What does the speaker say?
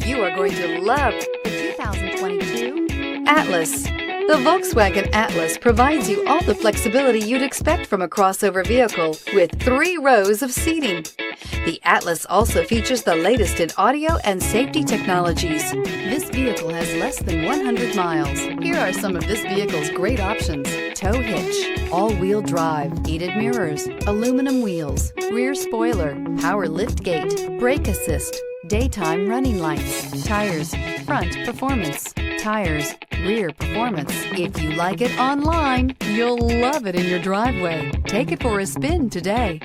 You are going to love the 2022 Atlas. The Volkswagen Atlas provides you all the flexibility you'd expect from a crossover vehicle with 3 rows of seating. The Atlas also features the latest in audio and safety technologies. This vehicle has less than 100 miles. Here are some of this vehicle's great options: tow hitch, all-wheel drive, heated mirrors, aluminum wheels, rear spoiler, power liftgate, brake assist, daytime running lights, tires, front performance, tires, rear performance. If you like it online, you'll love it in your driveway. Take it for a spin today.